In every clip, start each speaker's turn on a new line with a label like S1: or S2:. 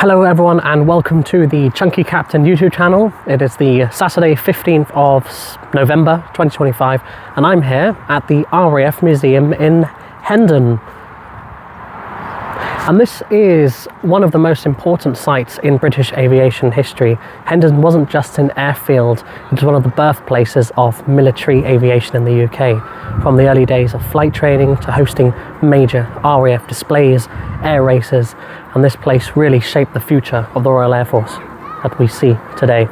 S1: Hello everyone and welcome to the Chunky Captain YouTube channel. It is the Saturday 15th of November 2025 and I'm here at the RAF Museum in Hendon. And this is one of the most important sites in British aviation history. Hendon wasn't just an airfield, it was one of the birthplaces of military aviation in the UK. From the early days of flight training to hosting major RAF displays, air races, and this place really shaped the future of the Royal Air Force that we see today.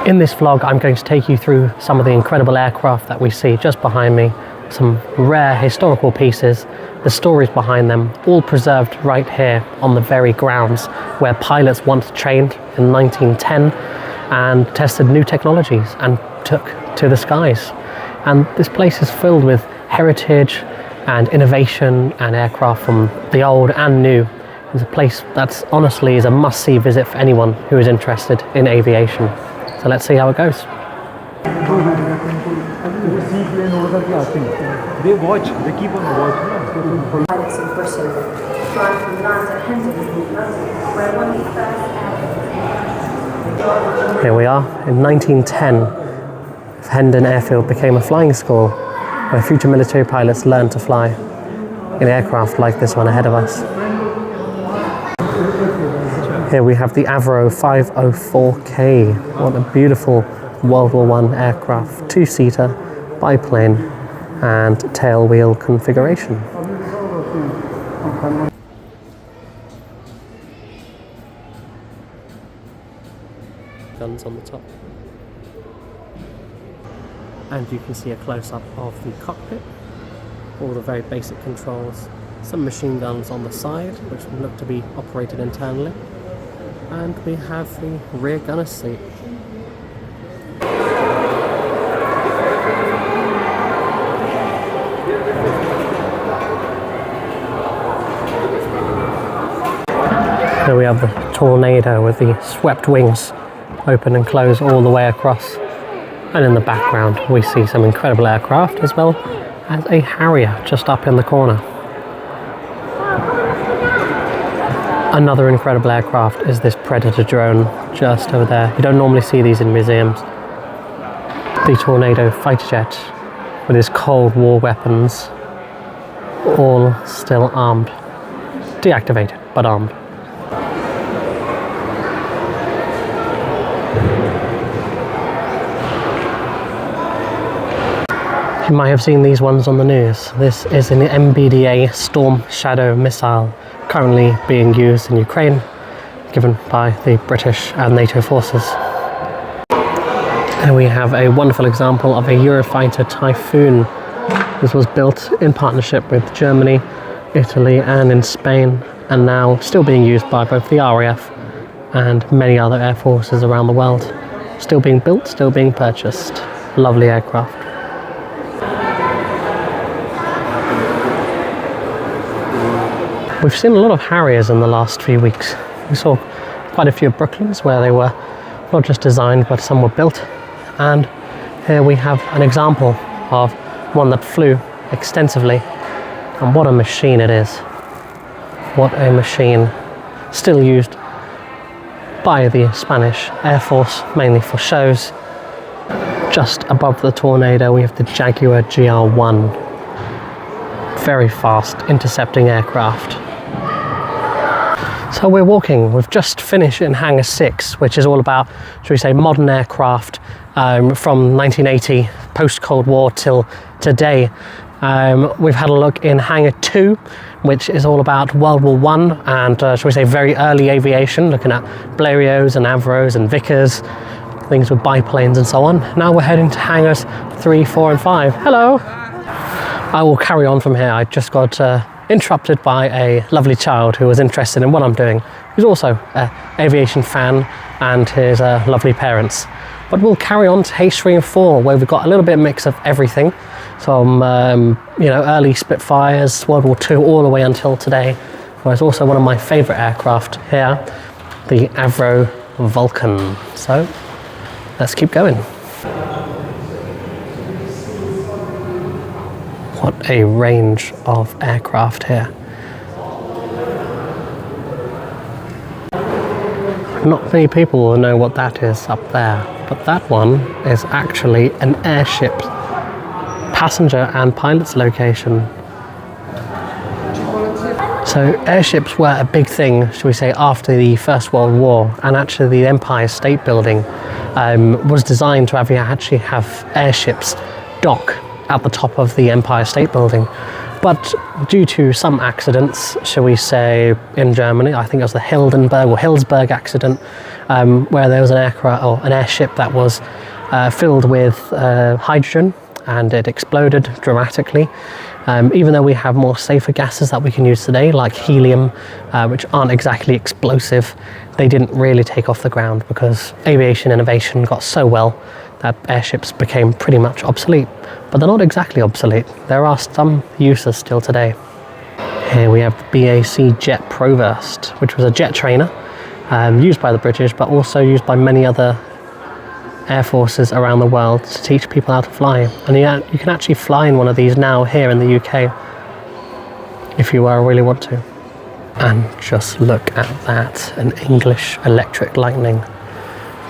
S1: In this vlog, I'm going to take you through some of the incredible aircraft that we see just behind me, some rare historical pieces, the stories behind them, all preserved right here on the very grounds where pilots once trained in 1910 and tested new technologies and took to the skies. And this place is filled with heritage and innovation and aircraft from the old and new. It's a place that's honestly is a must-see visit for anyone who is interested in aviation. So let's see how it goes.
S2: They watch, they keep on watching.
S3: Pilots in Britain flying from land at Hendon, where one of the first
S1: Here we are in 1910. Hendon Airfield became a flying school where future military pilots learned to fly in aircraft like this one ahead of us. Here we have the Avro 504K. What a beautiful World War I aircraft, two-seater, biplane and tail wheel configuration. Guns on the top. And you can see a close-up of the cockpit, all the very basic controls, some machine guns on the side which look to be operated internally, and we have the rear gunner's seat. Here we have the Tornado with the swept wings open and close all the way across. And in the background we see some incredible aircraft as well as a Harrier just up in the corner. Another incredible aircraft is this Predator drone just over there. You don't normally see these in museums. The Tornado fighter jet with his Cold War weapons, all still armed. Deactivated, but armed. You might have seen these ones on the news. This is an MBDA Storm Shadow missile currently being used in Ukraine, given by the British and NATO forces. And we have a wonderful example of a Eurofighter Typhoon. This was built in partnership with Germany, Italy and in Spain, and now still being used by both the RAF and many other air forces around the world. Still being built, still being purchased. Lovely aircraft. We've seen a lot of Harriers in the last few weeks. We saw quite a few Brooklyns where they were not just designed but some were built. And here we have an example of one that flew extensively. And what a machine it is. What a machine. Still used by the Spanish Air Force, mainly for shows. Just above the Tornado we have the Jaguar GR1. Very fast intercepting aircraft. So we're walking, we've just finished in Hangar 6, which is all about, should we say, modern aircraft from 1980, post-Cold War till today. We've had a look in Hangar 2, which is all about World War I and, should we say, very early aviation, looking at Blérios and Avros and Vickers, things with biplanes and so on. Now we're heading to Hangars 3, 4 and 5. Hello! I will carry on from here. I just got interrupted by a lovely child who was interested in what I'm doing. He's also an aviation fan and his lovely parents. But we'll carry on to H3 and 4 where we've got a little bit of mix of everything. From early Spitfires, World War II all the way until today. Whereas also one of my favourite aircraft here, the Avro Vulcan. So let's keep going. What a range of aircraft here. Not many people will know what that is up there, but that one is actually an airship passenger and pilot's location. So airships were a big thing, shall we say, after the First World War, and actually the Empire State Building was designed to actually have airships dock at the top of the Empire State Building. But due to some accidents, shall we say, in Germany, I think it was the Hindenburg or Hillsberg accident, where there was an aircraft or an airship that was filled with hydrogen, and it exploded dramatically. Even though we have more safer gases that we can use today, like helium, which aren't exactly explosive, they didn't really take off the ground because aviation innovation got so well that airships became pretty much obsolete. But they're not exactly obsolete. There are some uses still today. Here we have the BAC Jet Provost, which was a jet trainer used by the British, but also used by many other air forces around the world to teach people how to fly. And you can actually fly in one of these now here in the UK if you really want to. And just look at that, an English Electric Lightning.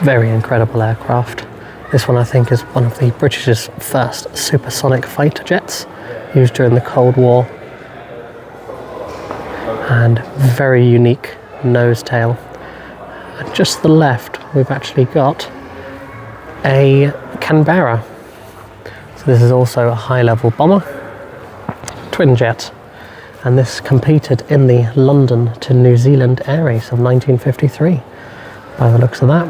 S1: Very incredible aircraft. This one I think is one of the British's first supersonic fighter jets used during the Cold War. And very unique nose tail. And just to the left we've actually got a Canberra. So this is also a high-level bomber, twin jet, and this competed in the London to New Zealand air race of 1953 by the looks of that.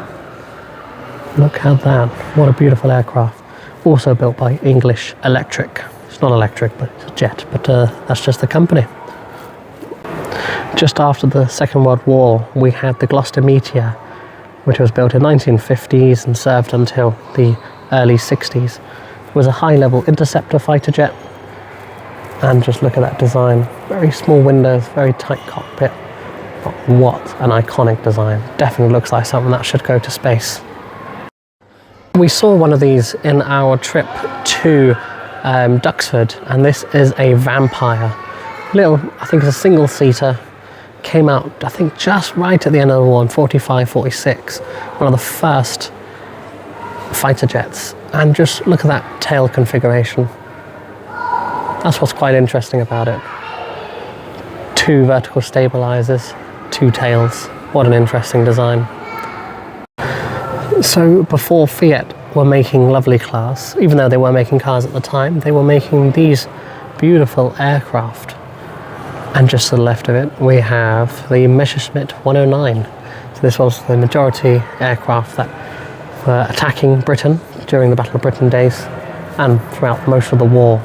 S1: Look at that, what a beautiful aircraft. Also built by English Electric. It's not electric, but it's a jet, but that's just the company. Just after the Second World War, we had the Gloucester Meteor, which was built in 1950s and served until the early 60s. It was a high-level interceptor fighter jet. And just look at that design. Very small windows, very tight cockpit. But what an iconic design. Definitely looks like something that should go to space. We saw one of these in our trip to Duxford, and this is a Vampire. I think it's a single-seater. Came out, I think, just right at the end of the war in 45, 46. One of the first fighter jets. And just look at that tail configuration. That's what's quite interesting about it. 2 vertical stabilizers, 2 tails. What an interesting design. So before Fiat were making lovely class, even though they were making cars at the time, they were making these beautiful aircraft. And just to the left of it, we have the Messerschmitt 109. So this was the majority aircraft that were attacking Britain during the Battle of Britain days and throughout most of the war.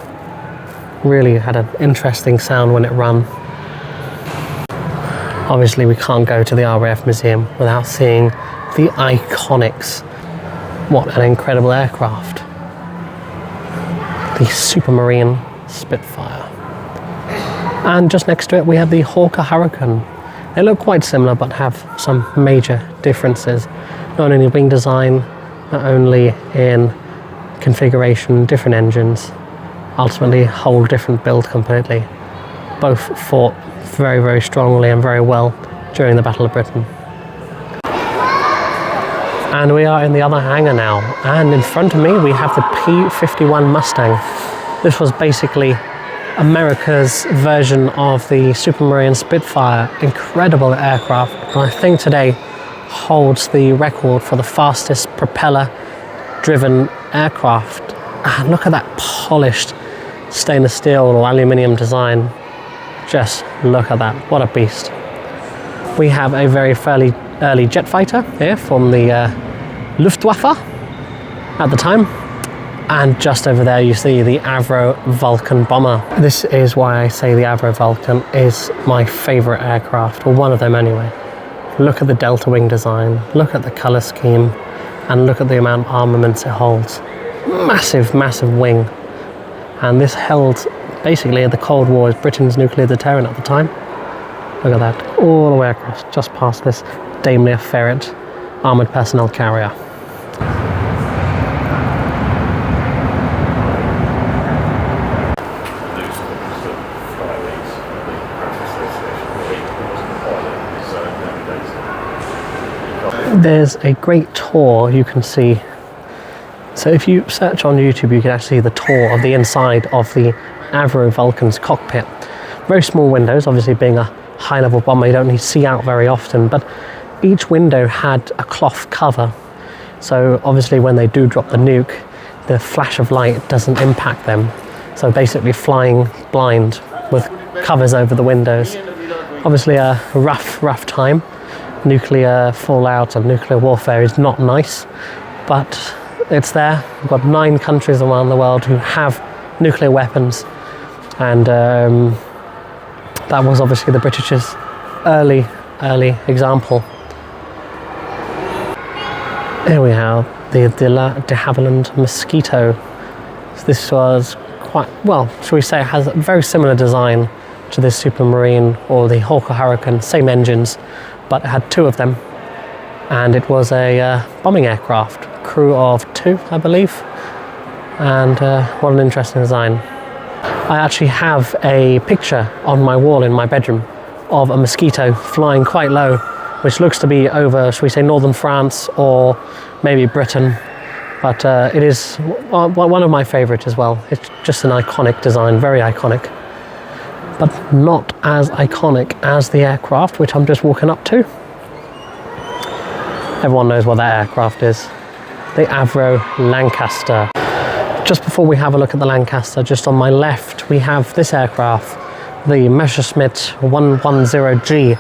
S1: Really had an interesting sound when it ran. Obviously, we can't go to the RAF Museum without seeing the Iconics. What an incredible aircraft. The Supermarine Spitfire. And just next to it we have the Hawker Hurricane. They look quite similar but have some major differences. Not only wing design, not only in configuration, different engines, ultimately whole different build completely. Both fought very, very strongly and very well during the Battle of Britain. And we are in the other hangar now, and in front of me we have the P-51 Mustang. This was basically America's version of the Supermarine Spitfire. Incredible aircraft, and I think today holds the record for the fastest propeller-driven aircraft. And look at that polished stainless steel or aluminium design. Just look at that, what a beast. We have a very fairly early jet fighter here from the Luftwaffe at the time. And just over there you see the Avro Vulcan bomber. This is why I say the Avro Vulcan is my favourite aircraft, or one of them anyway. Look at the delta wing design, look at the colour scheme, and look at the amount of armaments it holds. Massive, massive wing. And this held basically the Cold War as Britain's nuclear deterrent at the time. Look at that, all the way across, just past this Daimler Ferret armoured personnel carrier. There's a great tour you can see. So if you search on YouTube, you can actually see the tour of the inside of the Avro Vulcan's cockpit. Very small windows, obviously being a high-level bomber, you don't need to see out very often, but each window had a cloth cover. So obviously when they do drop the nuke, the flash of light doesn't impact them. So basically flying blind with covers over the windows. Obviously a rough time. Nuclear fallout and nuclear warfare is not nice, but it's there. We've got 9 countries around the world who have nuclear weapons, and that was obviously the British's early example. Here we have the de Havilland Mosquito. So this was quite, well, shall we say, it has a very similar design to this Supermarine or the Hawker Hurricane, same engines, but it had 2 of them, and it was a bombing aircraft, crew of 2, I believe, and what an interesting design. I actually have a picture on my wall in my bedroom of a Mosquito flying quite low, which looks to be over, shall we say, northern France or maybe Britain, but it is one of my favourites as well. It's just an iconic design, very iconic, but not as iconic as the aircraft which I'm just walking up to. Everyone knows what that aircraft is. The Avro Lancaster. Just before we have a look at the Lancaster, just on my left, we have this aircraft, the Messerschmitt 110G.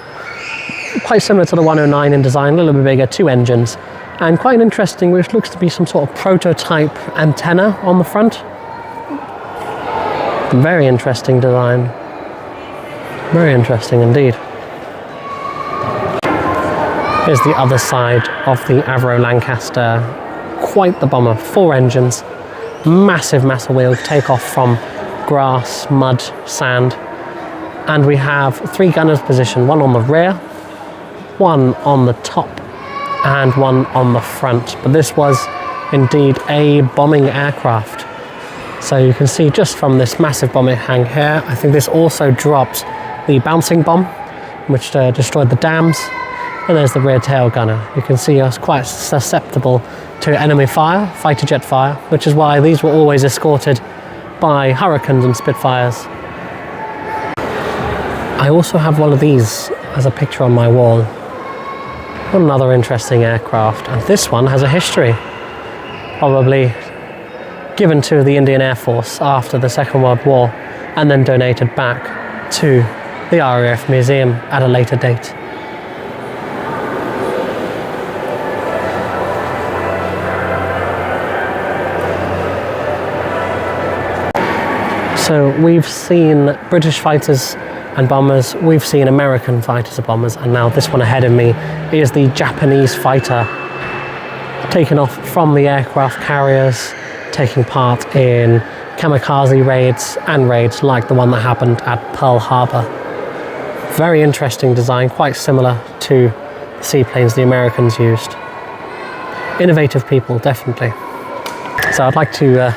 S1: Quite similar to the 109 in design, a little bit bigger, 2 engines, and quite an interesting, which looks to be some sort of prototype antenna on the front. Very interesting design. Very interesting indeed. Here's the other side of the Avro Lancaster. Quite the bomber, 4 engines, massive wheel, take off from grass, mud, sand, and we have 3 gunners positioned, 1 on the rear, 1 on the top, and 1 on the front. But this was indeed a bombing aircraft. So you can see just from this massive bombing hang here, I think this also dropped the bouncing bomb, which destroyed the dams. And there's the rear tail gunner. You can see us quite susceptible to enemy fire, fighter jet fire, which is why these were always escorted by Hurricanes and Spitfires. I also have one of these as a picture on my wall. What another interesting aircraft. And this one has a history. Probably given to the Indian Air Force after the Second World War and then donated back to the RAF Museum at a later date. So we've seen British fighters and bombers, we've seen American fighters and bombers, and now this one ahead of me is the Japanese fighter, taken off from the aircraft carriers, taking part in kamikaze raids and raids like the one that happened at Pearl Harbor. Very interesting design, quite similar to the seaplanes the Americans used. Innovative people, definitely. So I'd like to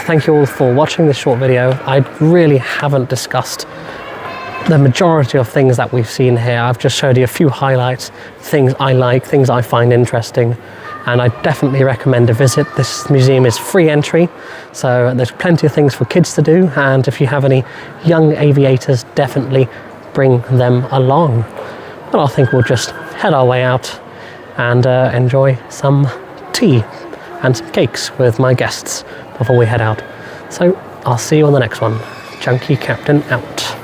S1: thank you all for watching this short video. I really haven't discussed the majority of things that we've seen here. I've just showed you a few highlights, things I like, things I find interesting, and I definitely recommend a visit. This museum is free entry, so there's plenty of things for kids to do, and if you have any young aviators, definitely bring them along. But I think we'll just head our way out and enjoy some tea and some cakes with my guests before we head out. So I'll see you on the next one. Junkie Captain out.